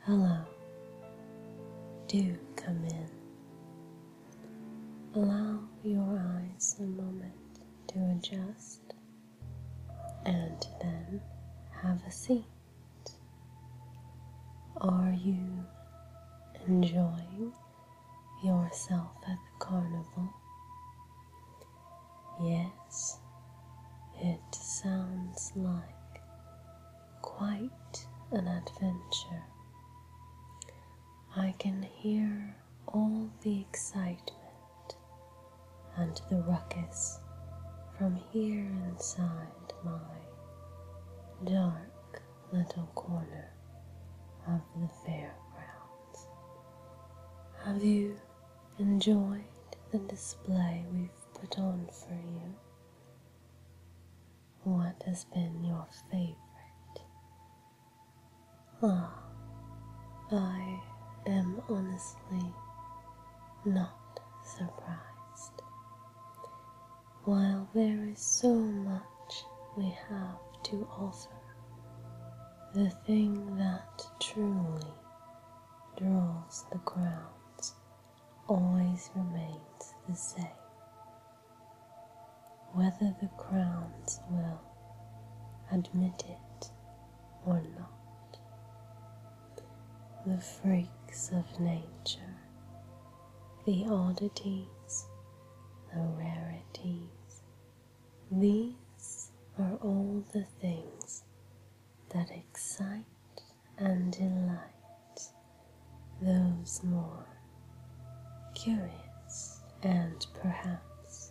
Hello, do come in. Allow your eyes a moment to adjust and then have a seat. Are you enjoying yourself at the carnival? Yes, it sounds like quite an adventure. I can hear all the excitement and the ruckus from here inside my dark little corner of the fairgrounds. Have you enjoyed the display we've put on for you? What has been your favorite? I am honestly not surprised. While there is so much we have to offer, the thing that truly draws the crowds always remains the same. Whether the crowds will admit it or not. The freaks of nature, the oddities, the rarities, these are all the things that excite and delight those more curious and perhaps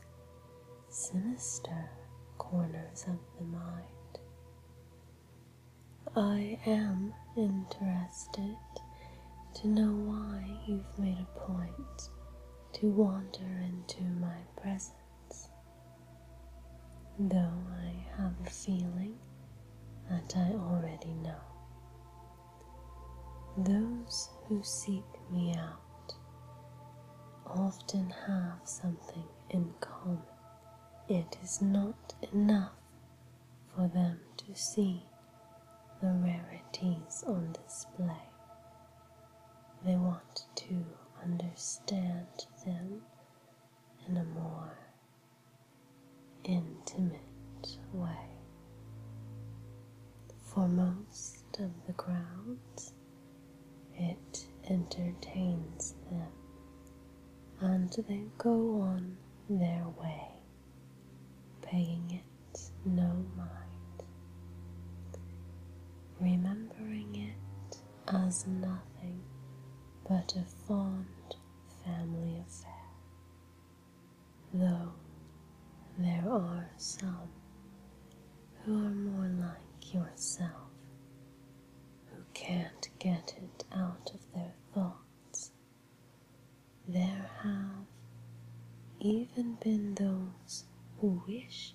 sinister corners of the mind. I am interested to know why you've made a point to wander into my presence, though I have a feeling that I already know. Those who seek me out often have something in common. It is not enough for them to see the rarities on display. They want to understand them in a more intimate way. For most of the crowds, it entertains them, and they go on their way, paying it no mind, remembering it as nothing but a fond family affair, though there are some who are more like yourself, who can't get it out of their thoughts. There have even been those who wish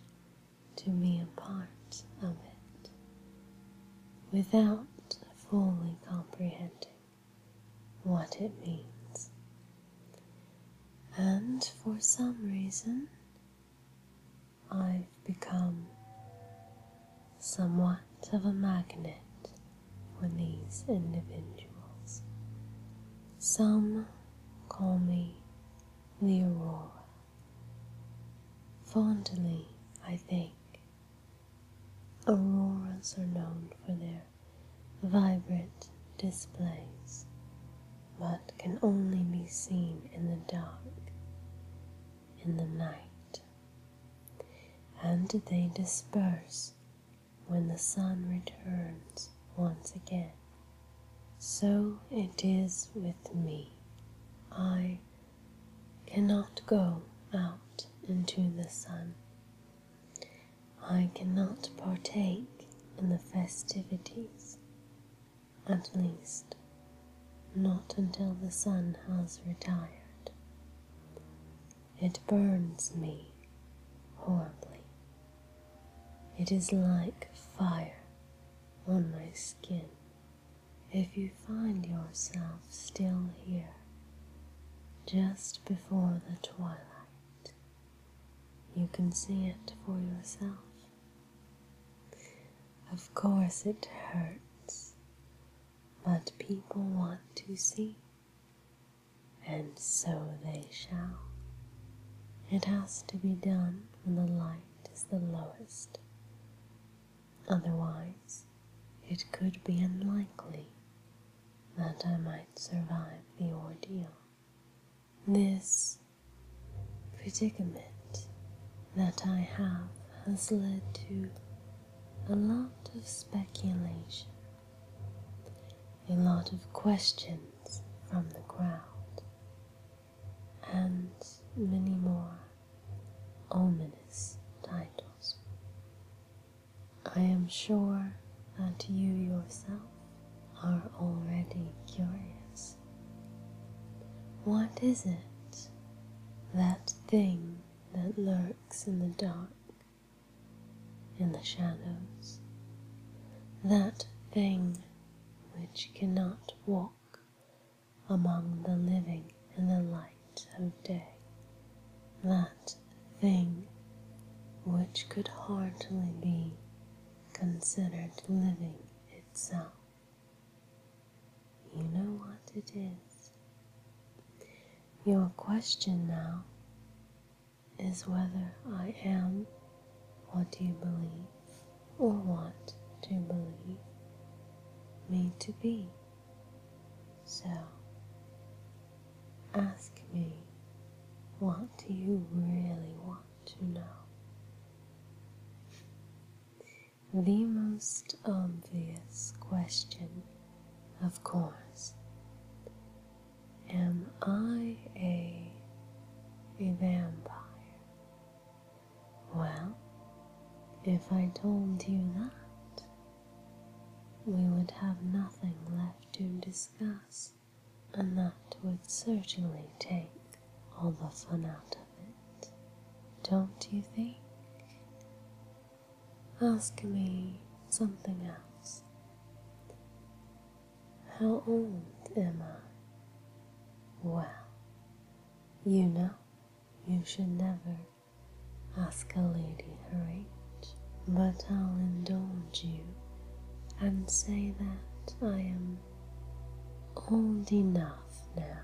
to be a part of it, without fully comprehending what it means. And for some reason, I've become somewhat of a magnet for these individuals. Some call me the Aurora. Fondly, I think. Auroras are known for their vibrant displays, but can only be seen in the dark, in the night, and they disperse when the sun returns once again. So it is with me. I cannot go out into the sun. I cannot partake in the festivities, at least not until the sun has retired. It burns me horribly. It is like fire on my skin. If you find yourself still here, just before the twilight, you can see it for yourself. Of course it hurts. but people want to see, and so they shall. It has to be done when the light is the lowest. Otherwise, it could be unlikely that I might survive the ordeal. This predicament that I have has led to a lot of speculation, a lot of questions from the crowd, and many more ominous titles. I am sure that you yourself are already curious. What is it, that thing that lurks in the dark, in the shadows, that thing which cannot walk among the living in the light of day, that thing which could hardly be considered living itself? You know what it is. Your question now is whether I am what you believe or want to believe me to be. So, ask me, what do you really want to know? The most obvious question, of course, am I a vampire? Well, if I told you that, we would have nothing left to discuss, and that would certainly take all the fun out of it, don't you think? Ask me something else. How old am I? Well, you know, you should never ask a lady her age, but I'll indulge you and say that I am old enough now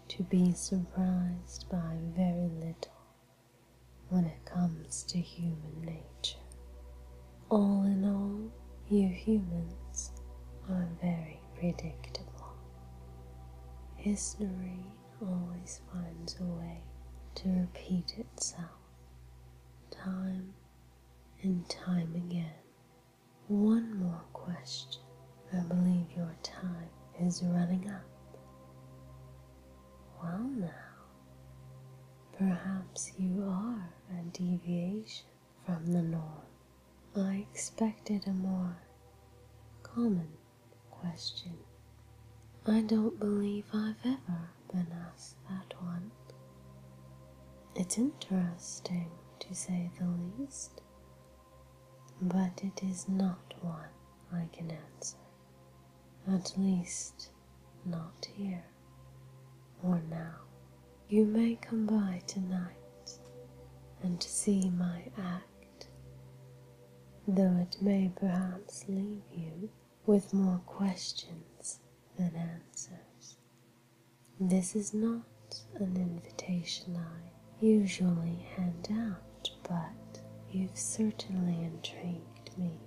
to be surprised by very little when it comes to human nature. All in all, you humans are very predictable. History always finds a way to repeat itself, time and time again. One more question. I believe your time is running up. Well now, perhaps you are a deviation from the norm. I expected a more common question. I don't believe I've ever been asked that one. It's interesting, to say the least, but it is not one I can answer. At least, not here or now. You may come by tonight and see my act, though it may perhaps leave you with more questions than answers. This is not an invitation I usually hand out, but you've certainly intrigued me.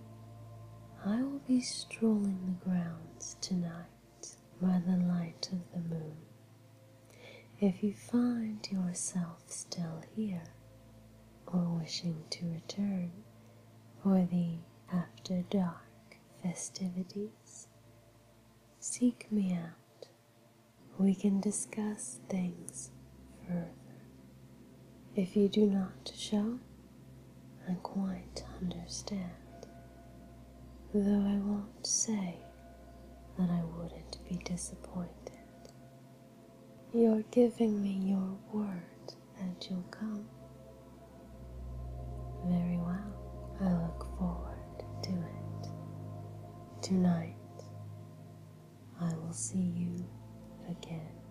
I will be strolling the grounds tonight by the light of the moon. If you find yourself still here, or wishing to return for the after dark festivities, seek me out. We can discuss things further. If you do not show, I quite understand, though I won't say that I wouldn't be disappointed. You're giving me your word that you'll come. Very well, I look forward to it. Tonight, I will see you again.